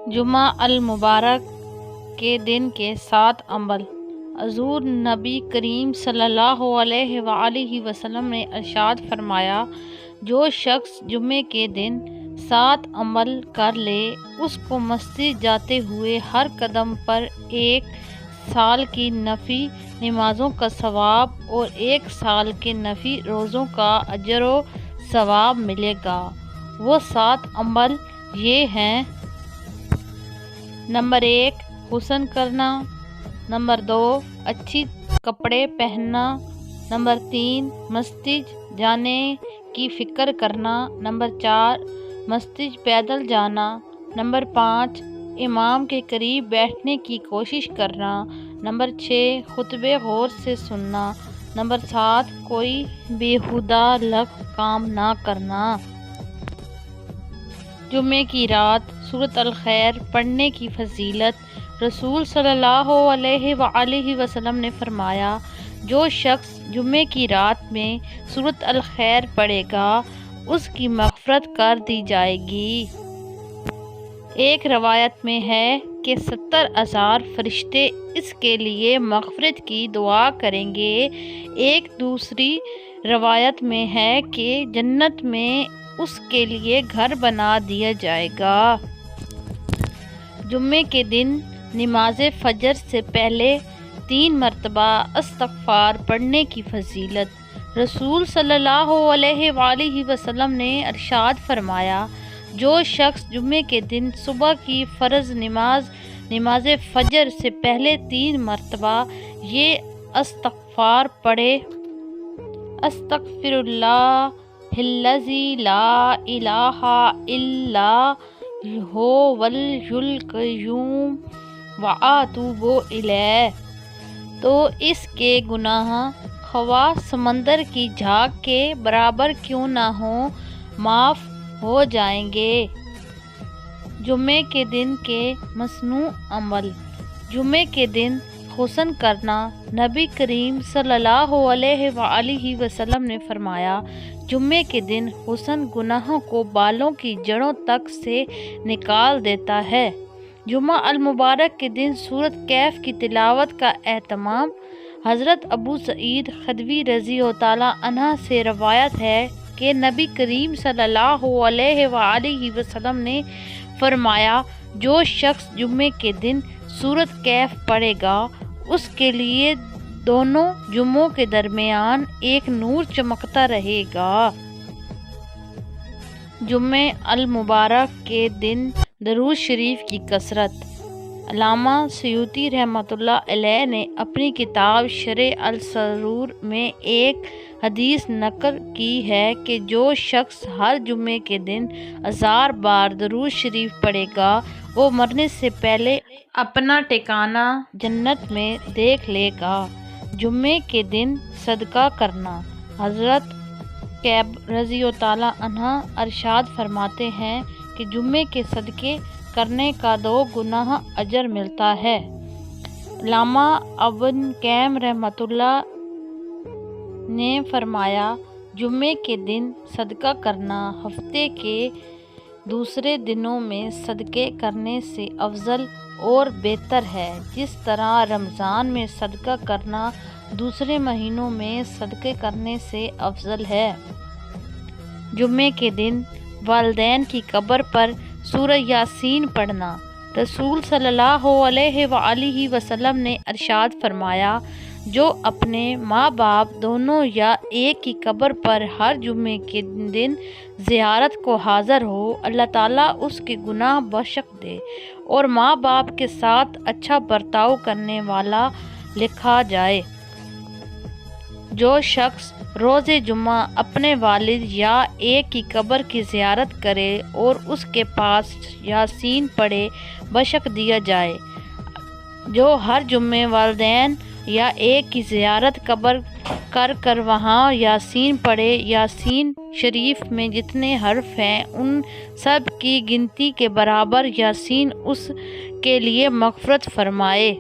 جمعہ المبارک کے دن کے 7 عمل۔ حضور نبی کریم صلی اللہ علیہ وآلہ وسلم نے ارشاد فرمایا، جو شخص جمعے کے دن 7 عمل کر لے، اس کو مسجد جاتے ہوئے ہر قدم پر 1 سال کی نفلی نمازوں کا ثواب اور 1 سال کے نفلی روزوں کا اجر و ثواب ملے گا۔ وہ 7 عمل یہ ہیں: نمبر 1 غسل کرنا، نمبر 2 اچھی کپڑے پہننا، نمبر 3 مسجد جانے کی فکر کرنا، نمبر 4 مسجد پیدل جانا، نمبر 5 امام کے قریب بیٹھنے کی کوشش کرنا، نمبر 6 خطبے غور سے سننا، نمبر 7 کوئی بیہودہ لغو کام نہ کرنا۔ جمعے کی رات سورۃ الخیر پڑھنے کی فضیلت۔ رسول صلی اللہ علیہ وآلہ وسلم نے فرمایا، جو شخص جمعے کی رات میں سورۃ الخیر پڑھے گا، اس کی مغفرت کر دی جائے گی۔ ایک روایت میں ہے کہ 70,000 فرشتے اس کے لیے مغفرت کی دعا کریں گے۔ ایک دوسری روایت میں ہے کہ جنت میں اس کے لیے گھر بنا دیا جائے گا۔ جمعے کے دن نماز فجر سے پہلے 3 مرتبہ استغفار پڑھنے کی فضیلت۔ رسول صلی اللہ علیہ وآلہ وسلم نے ارشاد فرمایا، جو شخص جمعے کے دن صبح کی فرض نماز فجر سے پہلے 3 مرتبہ یہ استغفار پڑھے: استغفر اللہ الذی لا الہ الا هو الحی القیوم واتوب الیہ، تو اس کے گناہ خواہ سمندر کی جھاگ کے برابر کیوں نہ ہوں، معاف ہو جائیں گے۔ جمعے کے دن کے مصنوع عمل۔ جمعے کے دن غسل کرنا۔ نبی کریم صلی اللہ علیہ وآلہ وسلم نے فرمایا، جمعے کے دن غسل گناہوں کو بالوں کی جڑوں تک سے نکال دیتا ہے۔ جمعہ المبارک کے دن سورۃ کہف کی تلاوت کا اہتمام۔ حضرت ابو سعید خدری رضی اللہ عنہ سے روایت ہے کہ نبی کریم صلی اللہ علیہ وآلہ وسلم نے فرمایا، جو شخص جمعے کے دن سورۃ کہف پڑھے گا، اس کے لیے دونوں جمعوں کے درمیان ایک نور چمکتا رہے گا۔ جمعہ المبارک کے دن درود شریف کی کثرت۔ علامہ سیوطی رحمۃ اللہ علیہ نے اپنی کتاب شرح الصدور میں ایک حدیث نقل کی ہے کہ جو شخص ہر جمعے کے دن 1000 بار درود شریف پڑھے گا، وہ مرنے سے پہلے اپنا ٹھکانہ جنت میں دیکھ لے گا۔ جمعے کے دن صدقہ کرنا۔ حضرت کعب رضی اللہ عنہ ارشاد فرماتے ہیں کہ جمعے کے صدقے کرنے کا 2 گنا اجر ملتا ہے۔ علامہ ابن قیم رحمۃ اللہ نے فرمایا، جمعے کے دن صدقہ کرنا ہفتے کے دوسرے دنوں میں صدقے کرنے سے افضل اور بہتر ہے، جس طرح رمضان میں صدقہ کرنا دوسرے مہینوں میں صدقے کرنے سے افضل ہے۔ جمعے کے دن والدین کی قبر پر سورہ یاسین پڑھنا۔ رسول صلی اللہ علیہ وآلہ وسلم نے ارشاد فرمایا، جو اپنے ماں باپ دونوں یا ایک کی قبر پر ہر جمعے کے دن زیارت کو حاضر ہو، اللہ تعالیٰ اس کے گناہ بخش دے اور ماں باپ کے ساتھ اچھا برتاؤ کرنے والا لکھا جائے۔ جو شخص روز جمعہ اپنے والد یا ایک کی قبر کی زیارت کرے اور اس کے پاس یاسین پڑھے، بخش دیا جائے۔ جو ہر جمعے والدین یا ایک کی زیارت قبر کر وہاں یاسین پڑھے، یاسین شریف میں جتنے حرف ہیں ان سب کی گنتی کے برابر یاسین اس کے لیے مغفرت فرمائے۔